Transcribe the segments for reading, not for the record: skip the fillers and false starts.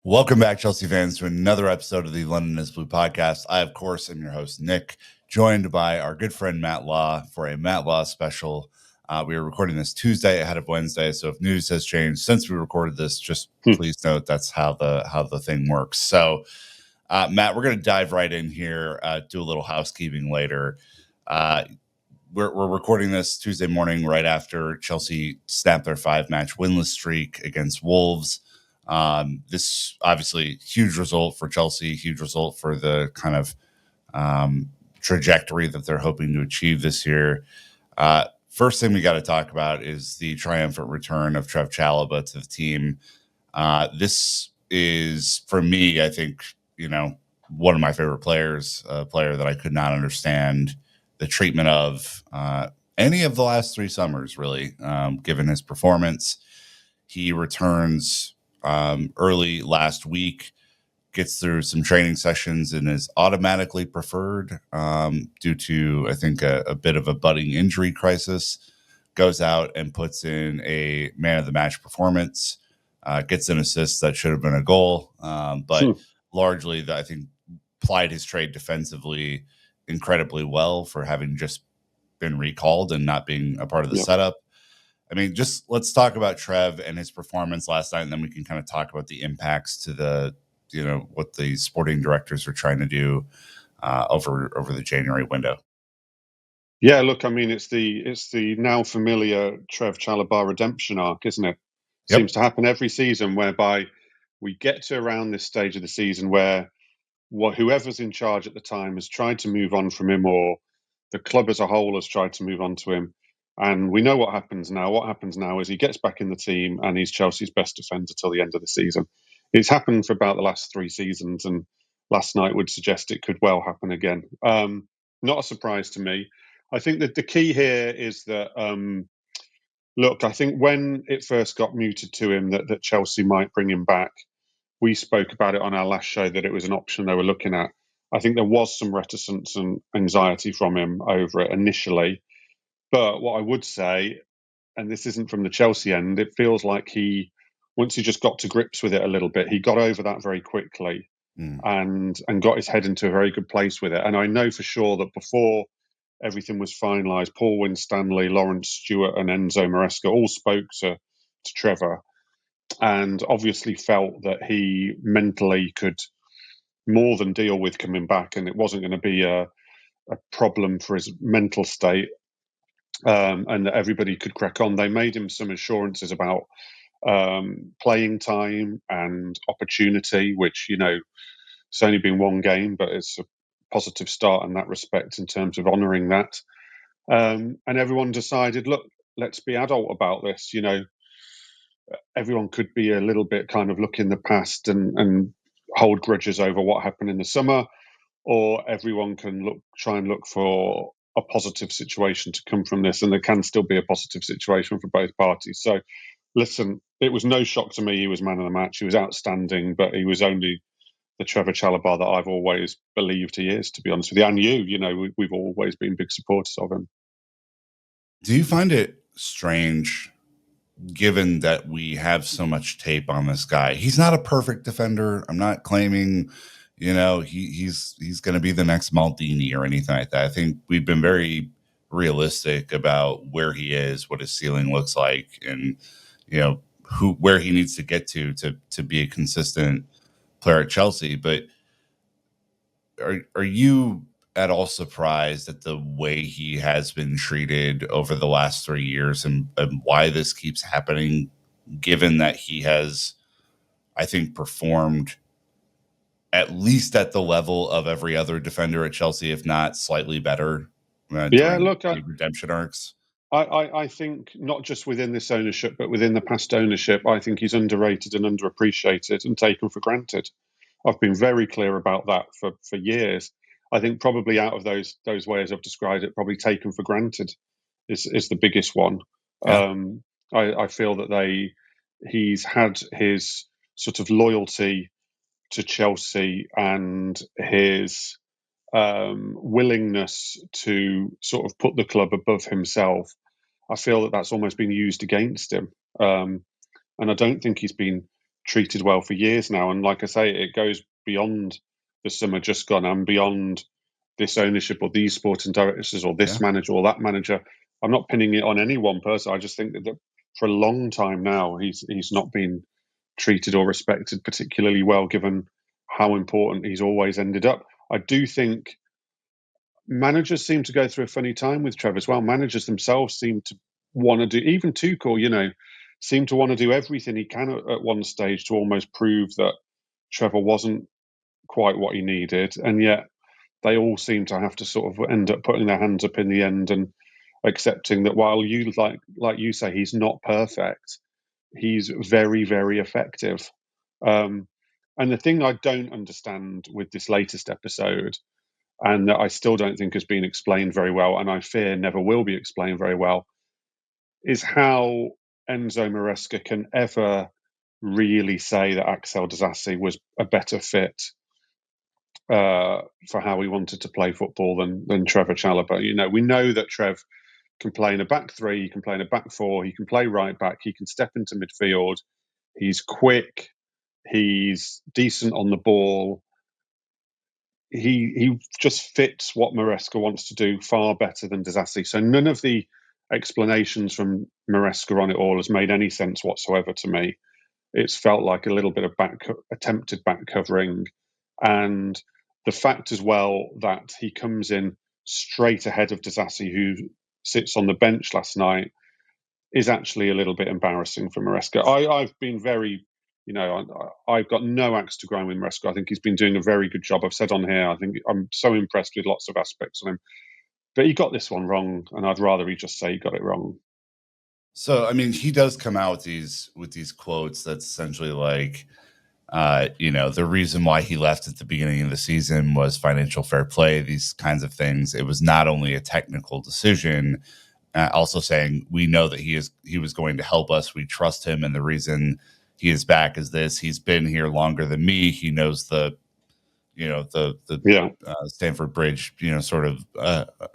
Welcome back, Chelsea fans, to another episode of the London is Blue podcast. I, of course, am your host, Nick, joined by our good friend Matt Law for a Matt Law special. We are recording this Tuesday ahead of Wednesday, so if news has changed since we recorded this, just please note that's how the thing works. So, Matt, we're going to dive right in here, do a little housekeeping later. We're recording this Tuesday morning right after Chelsea snapped their 5-match winless streak against Wolves. This obviously huge result for Chelsea, huge result for the kind of trajectory that they're hoping to achieve this year. First thing we got to talk about is the triumphant return of Trev Chalobah to the team. This is, for me, I think, one of my favorite players, a player that I could not understand the treatment of any of the last 3 summers, really, given his performance. He returns early last week, gets through some training sessions, and is automatically preferred due to, I think, a bit of a budding injury crisis. Goes out and puts in a man of the match performance, gets an assist that should have been a goal, but largely, I think, plied his trade defensively incredibly well for having just been recalled and not being a part of the setup. I mean, just let's talk about Trev and his performance last night, and then we can kind of talk about the impacts to the, what the sporting directors are trying to do over the January window. Yeah, look, I mean, it's the now familiar Trev Chalobah redemption arc, isn't it? Yep. Seems to happen every season, whereby we get to around this stage of the season where whoever's in charge at the time has tried to move on from him, or the club as a whole has tried to move on to him. And we know what happens now. What happens now is he gets back in the team and he's Chelsea's best defender till the end of the season. It's happened for about the last 3 seasons, and last night would suggest it could well happen again. Not a surprise to me. I think that the key here is that, look, I think when it first got muted to him that Chelsea might bring him back, we spoke about it on our last show that it was an option they were looking at. I think there was some reticence and anxiety from him over it initially. But what I would say, and this isn't from the Chelsea end, it feels like once he just got to grips with it a little bit, he got over that very quickly and got his head into a very good place with it. And I know for sure that before everything was finalised, Paul Winstanley, Lawrence Stewart and Enzo Maresca all spoke to Trevor, and obviously felt that he mentally could more than deal with coming back, and it wasn't going to be a problem for his mental state, and that everybody could crack on. They made him some assurances about playing time and opportunity, which, it's only been 1 game, but it's a positive start in that respect in terms of honouring that. And everyone decided, look, let's be adult about this. Everyone could be a little bit kind of look in the past and hold grudges over what happened in the summer, or everyone can try and look for a positive situation to come from this, and there can still be a positive situation for both parties. So, listen, it was no shock to me he was man of the match. He was outstanding, but he was only the Trevoh Chalobah that I've always believed he is, to be honest with you. And we've always been big supporters of him. Do you find it strange, given that we have so much tape on this guy? He's not a perfect defender. I'm not claiming, he's going to be the next Maldini or anything like that. I think we've been very realistic about where he is, what his ceiling looks like, and where he needs to get to be a consistent player at Chelsea. But are you at all surprised at the way he has been treated over the last 3 years, and why this keeps happening, given that he has, I think, performed at least at the level of every other defender at Chelsea, if not slightly better during the redemption arcs? I think not just within this ownership, but within the past ownership, I think he's underrated and underappreciated and taken for granted. I've been very clear about that for years. I think probably out of those ways I've described it, probably taken for granted is the biggest one. Yeah. I feel that he's had his sort of loyalty to Chelsea and his willingness to sort of put the club above himself. I feel that that's almost been used against him, and I don't think he's been treated well for years now. And like I say, it goes beyond the summer just gone and beyond this ownership or these sporting directors or this manager or that manager. I'm not pinning it on any one person. I just think that for a long time now, he's not been treated or respected particularly well, given how important he's always ended up. I do think managers seem to go through a funny time with Trev as well. Managers themselves seem to want to do, even Tuchel, seem to want to do everything he can at one stage to almost prove that Trevor wasn't quite what he needed. And yet they all seem to have to sort of end up putting their hands up in the end and accepting that while you, like you say, he's not perfect, he's very, very effective. And the thing I don't understand with this latest episode, and that I still don't think has been explained very well, and I fear never will be explained very well, is how Enzo Maresca can ever really say that Axel Disasi was a better fit for how he wanted to play football than Trevoh Chalobah. We know that Trev can play in a back three, he can play in a back four, he can play right back, he can step into midfield, he's quick, he's decent on the ball. He just fits what Maresca wants to do far better than Disasi. So none of the explanations from Maresca on it all has made any sense whatsoever to me. It's felt like a little bit of attempted back covering, and the fact as well that he comes in straight ahead of Disasi, who sits on the bench last night, is actually a little bit embarrassing for Maresca. I've been very, I've got no axe to grind with Maresca. I think he's been doing a very good job. I've said on here, I think I'm so impressed with lots of aspects of him. But he got this one wrong, and I'd rather he just say he got it wrong. So, I mean, he does come out with these quotes that's essentially like, the reason why he left at the beginning of the season was financial fair play, these kinds of things. It was not only a technical decision, also saying we know that he was going to help us. We trust him, and the reason he is back is this: he's been here longer than me. He knows the Stamford Bridge, sort of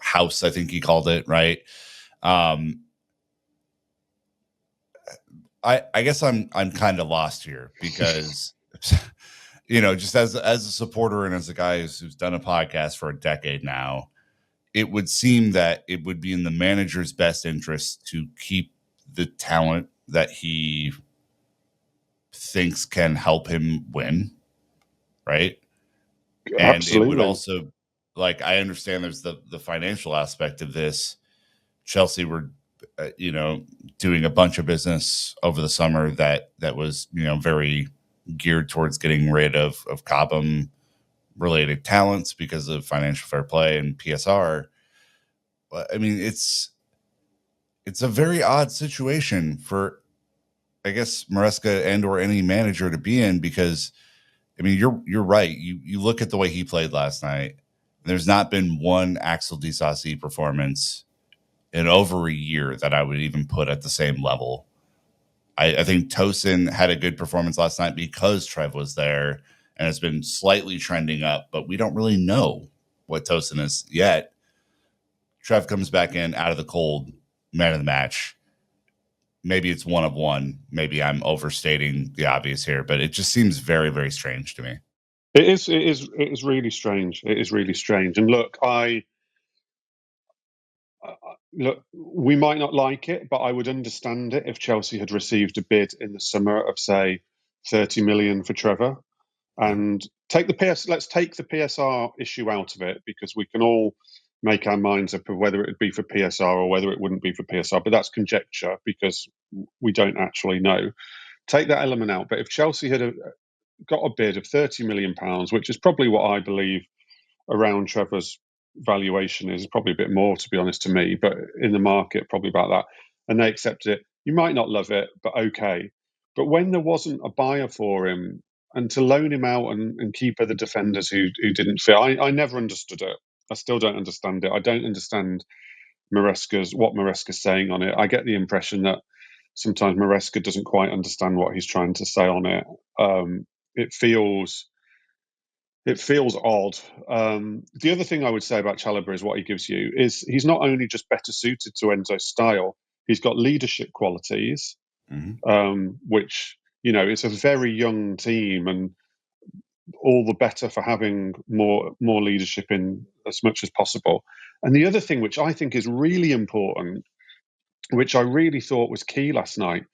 house. I think he called it, right. I guess I'm kind of lost here because just as a supporter and as a guy who's done a podcast for a decade now, it would seem that it would be in the manager's best interest to keep the talent that he thinks can help him win, right? And Absolutely. it would also, like, I understand there's the financial aspect of this. Chelsea were doing a bunch of business over the summer that was very geared towards getting rid of Cobham related talents because of financial fair play and PSR. I mean, it's a very odd situation for, I guess, Maresca and or any manager to be in, because I mean, you're right. You look at the way he played last night. There's not been one Axel Disasi performance in over a year that I would even put at the same level. I think Tosin had a good performance last night because Trev was there, and it's been slightly trending up, but we don't really know what Tosin is yet. Trev comes back in out of the cold, man of the match. Maybe it's one of one. Maybe I'm overstating the obvious here, but it just seems very, very strange to me. It is really strange. It is really strange. And look, we might not like it, but I would understand it if Chelsea had received a bid in the summer of, say, 30 million for Trevor. And let's take the PSR issue out of it, because we can all make our minds up of whether it would be for PSR or whether it wouldn't be for PSR. But that's conjecture because we don't actually know. Take that element out. But if Chelsea had got a bid of £30 million, which is probably what I believe around Trevor's valuation is, probably a bit more, to be honest, to me, but in the market, probably about that, and they accepted it, you might not love it, but okay. But when there wasn't a buyer for him, and to loan him out and keep other defenders who didn't fit, I never understood it. I still don't understand it. I don't understand what Maresca's saying on it. I get the impression that sometimes Maresca doesn't quite understand what he's trying to say on it. It feels odd. The other thing I would say about Chalobah is what he gives you is he's not only just better suited to Enzo's style, he's got leadership qualities, which it's a very young team, and all the better for having more leadership in as much as possible. And the other thing, which I think is really important, which I really thought was key last night,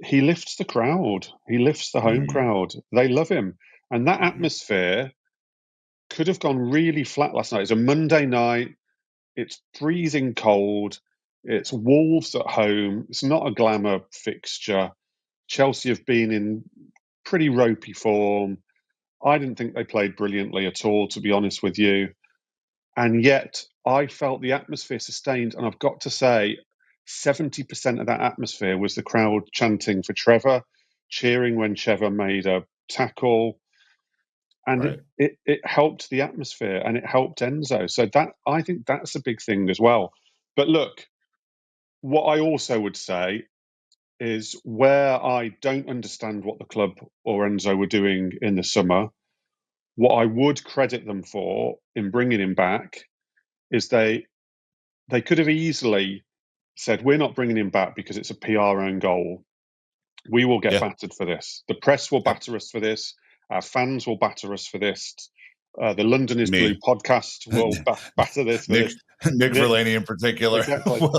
he lifts the crowd. He lifts the home crowd. They love him. And that atmosphere could have gone really flat last night. It's a Monday night. It's freezing cold. It's Wolves at home. It's not a glamour fixture. Chelsea have been in pretty ropey form. I didn't think they played brilliantly at all, to be honest with you. And yet I felt the atmosphere sustained. And I've got to say, 70% of that atmosphere was the crowd chanting for Trevor, cheering when Trevor made a tackle. And Right. it helped the atmosphere, and it helped Enzo. So that, I think that's a big thing as well. But look, what I also would say is, where I don't understand what the club or Enzo were doing in the summer, what I would credit them for in bringing him back is they could have easily said, we're not bringing him back because it's a PR own goal. We will get Yeah. battered for this. The press will Yep. batter us for this. Our fans will batter us for this. The London is Blue Me. podcast will batter this for Nick this. Nick Verlaney in particular.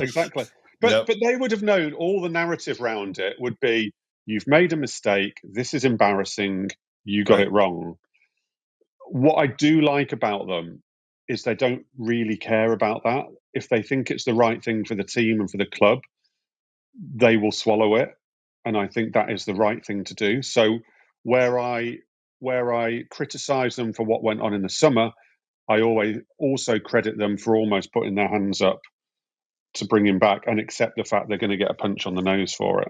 Exactly. But Yep. they would have known, all the narrative around it would be, you've made a mistake. This is embarrassing. You got Right. it wrong. What I do like about them is they don't really care about that. If they think it's the right thing for the team and for the club, they will swallow it. And I think that is the right thing to do. So where I criticize them for what went on in the summer, I always also credit them for almost putting their hands up to bring him back and accept the fact they're going to get a punch on the nose for it.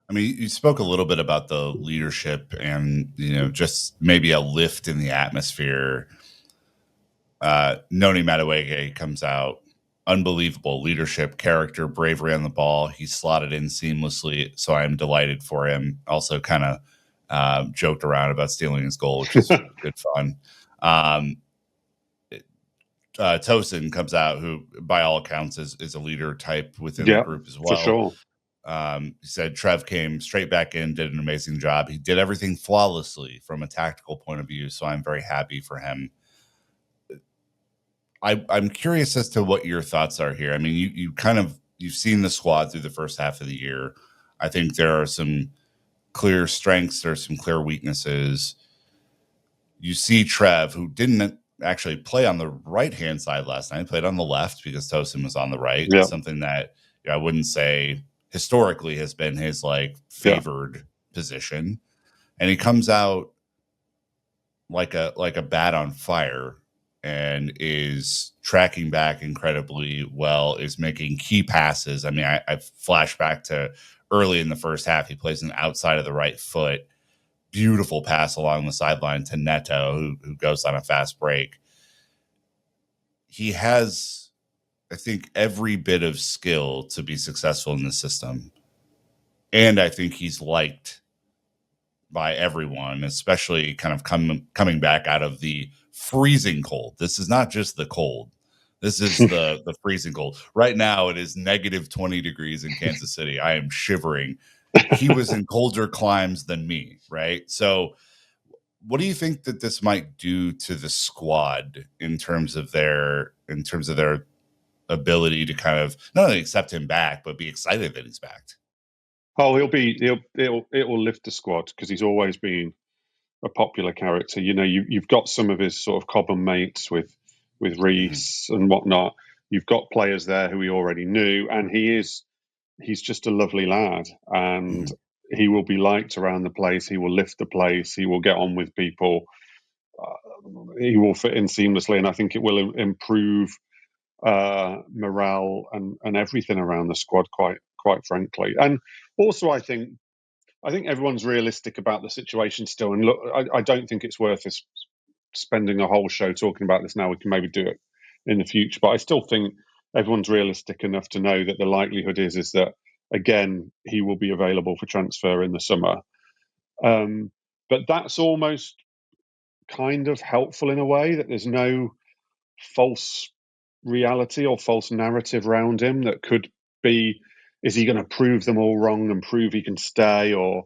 I mean, you spoke a little bit about the leadership and, just maybe a lift in the atmosphere. Noni Madueke comes out, unbelievable leadership, character, bravery on the ball. He slotted in seamlessly, so I am delighted for him. Also, kind of joked around about stealing his goal, which is good fun. Um, Tosin comes out, who, by all accounts, is a leader type within the Yeah, group as for well. sure. He said Trev came straight back in, did an amazing job. He did everything flawlessly from a tactical point of view, so I'm very happy for him. I'm curious as to what your thoughts are here. I mean, you've seen the squad through the first half of the year. I think there are some clear strengths, there's some clear weaknesses. You see Trev, who didn't actually play on the right hand side last night, played on the left because Tosin was on the right. Yeah, Something that I wouldn't say historically has been his yeah. favored position. And he comes out like a bat on fire and is tracking back incredibly well, is making key passes. I mean, I flash back to early in the first half. He plays an outside of the right foot, beautiful pass along the sideline to Neto, who goes on a fast break. He has, I think, every bit of skill to be successful in the system. And I think he's liked by everyone, especially kind of coming back out of the freezing cold. This is not just the cold. This is the freezing cold. Right now it is negative 20 degrees in Kansas City. I am shivering. He was in colder climes than me, right? So what do you think that this might do to the squad in terms of their ability to kind of not only accept him back, but be excited that he's back? Oh, it will lift the squad, because he's always been a popular character. You've got some of his sort of Cobham mates with Mm-hmm. Reese and whatnot. You've got players there who he already knew, and he's just a lovely lad, and Mm-hmm. he will be liked around the place. He will lift the place. He will get on with people. He will fit in seamlessly, and I think it will improve morale and everything around the squad. Quite frankly, and also I think everyone's realistic about the situation still. And look, I don't think it's worth us spending a whole show talking about this now. We can maybe do it in the future, but I still think everyone's realistic enough to know that the likelihood is that, again, he will be available for transfer in the summer. But that's almost kind of helpful in a way, that there's no false reality or false narrative around him that could be is he going to prove them all wrong and prove he can stay? Or,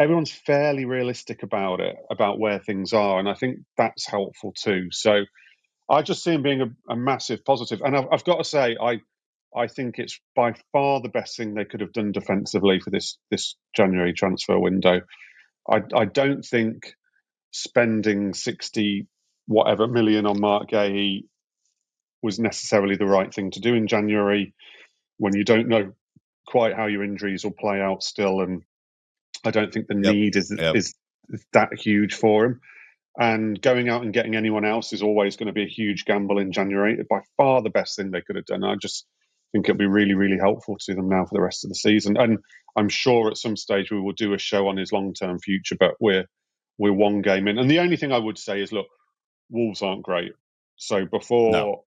everyone's fairly realistic about it, about where things are. And I think that's helpful too. So I just see him being a massive positive. And I've got to say, I think it's by far the best thing they could have done defensively for this January transfer window. I don't think spending 60 whatever million on Mark Gahey was necessarily the right thing to do in January when you don't know quite how your injuries will play out still. And I don't think the Yep. need is Yep. that huge for him. And going out and getting anyone else is always going to be a huge gamble in January. By far the best thing they could have done. I just think it'll be really, really helpful to them now for the rest of the season. And I'm sure at some stage we will do a show on his long-term future, but we're one game in. And the only thing I would say is, look, Wolves aren't great. So No. before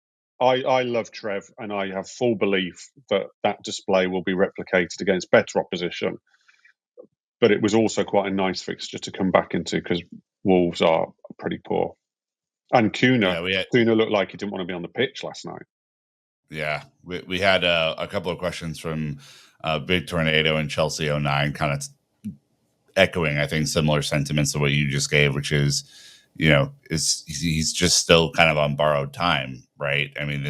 I love Trev, and I have full belief that display will be replicated against better opposition. But it was also quite a nice fixture to come back into because Wolves are pretty poor. And Kuna looked like he didn't want to be on the pitch last night. Yeah, we had a couple of questions from Big Tornado and Chelsea 09, kind of echoing, I think, similar sentiments to what you just gave, which is, he's just still kind of on borrowed time, right? I mean,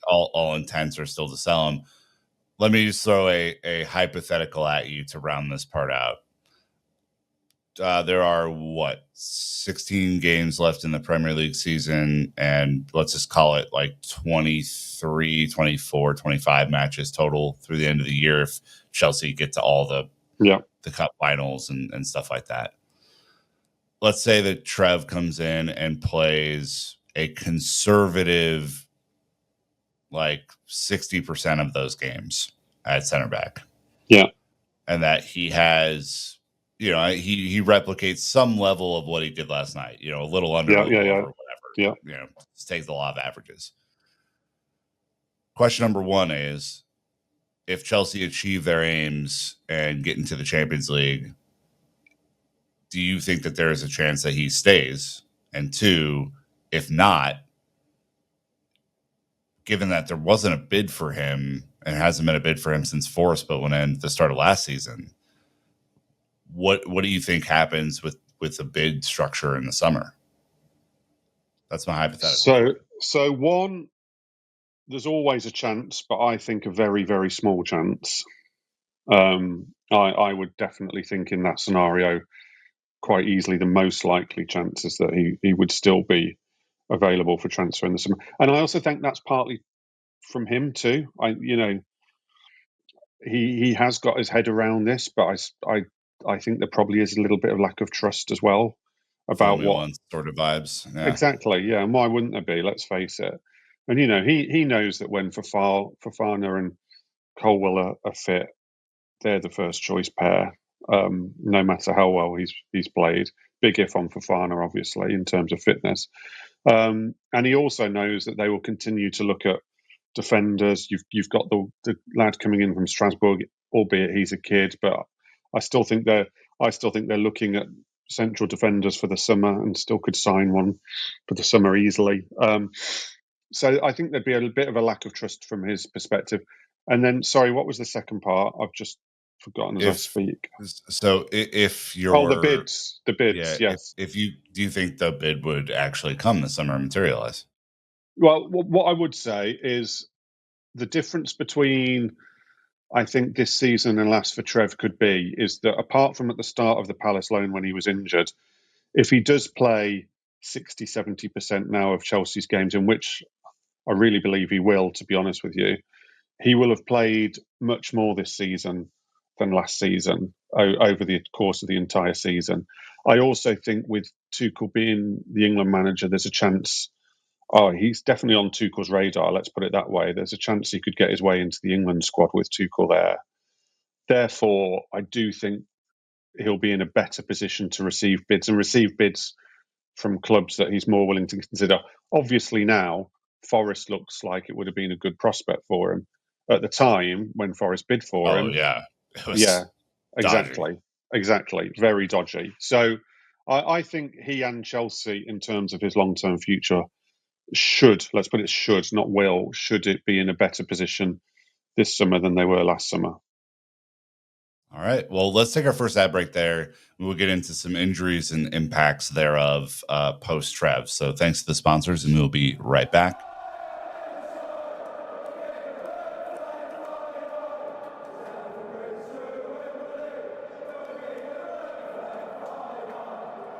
all intents are still to sell him. Let me just throw a hypothetical at you to round this part out. There are 16 games left in the Premier League season, and let's just call it like 23, 24, 25 matches total through the end of the year if Chelsea get to all the cup finals and stuff like that. Let's say that Trev comes in and plays a conservative like 60% of those games at center back. Yeah. And that he has, he replicates some level of what he did last night, a little under, a little over, whatever. Yeah. Just takes the law of averages. Question number one is, if Chelsea achieve their aims and get into the Champions League, do you think that there is a chance that he stays? And two, if not, given that there wasn't a bid for him and hasn't been a bid for him since Forest Bill went in at the start of last season, what do you think happens with the bid structure in the summer? That's my hypothetical. So one, there's always a chance, but I think a very, very small chance. I would definitely think in that scenario, quite easily, the most likely chance is that he would still be available for transfer in the summer. And I also think that's partly from him too. He has got his head around this, but I think there probably is a little bit of lack of trust as well about Formula One sort of vibes. Yeah. Exactly. Yeah, and why wouldn't there be? Let's face it. And he knows that when Fofana and Colwell are fit, they're the first choice pair. No matter how well he's played. Big if on Fofana, obviously, in terms of fitness. And he also knows that they will continue to look at defenders. You've got the lad coming in from Strasbourg, albeit he's a kid, but I still think they're looking at central defenders for the summer and still could sign one for the summer easily. So I think there'd be a bit of a lack of trust from his perspective. And then, sorry, what was the second part? I've just forgotten as I speak. So if you're the bids, yes. If you do you think the bid would actually come this summer and materialize? Well, what I would say is the difference between, I think, this season and last for Trev could be is that apart from at the start of the Palace loan when he was injured, if he does play 60, 70% now of Chelsea's games, in which I really believe he will, to be honest with you, he will have played much more this season than last season over the course of the entire season. I also think with Tuchel being the England manager, there's a chance. Oh, he's definitely on Tuchel's radar. Let's put it that way. There's a chance he could get his way into the England squad with Tuchel there. Therefore, I do think he'll be in a better position to receive bids from clubs that he's more willing to consider. Obviously, now Forest looks like it would have been a good prospect for him. At the time when Forest bid for him, it was exactly, very dodgy. So I think he and Chelsea, in terms of his long-term future, should it be in a better position this summer than they were last summer. All right. Well, let's take our first ad break there. We'll get into some injuries and impacts thereof post Trev. So thanks to the sponsors, and we'll be right back.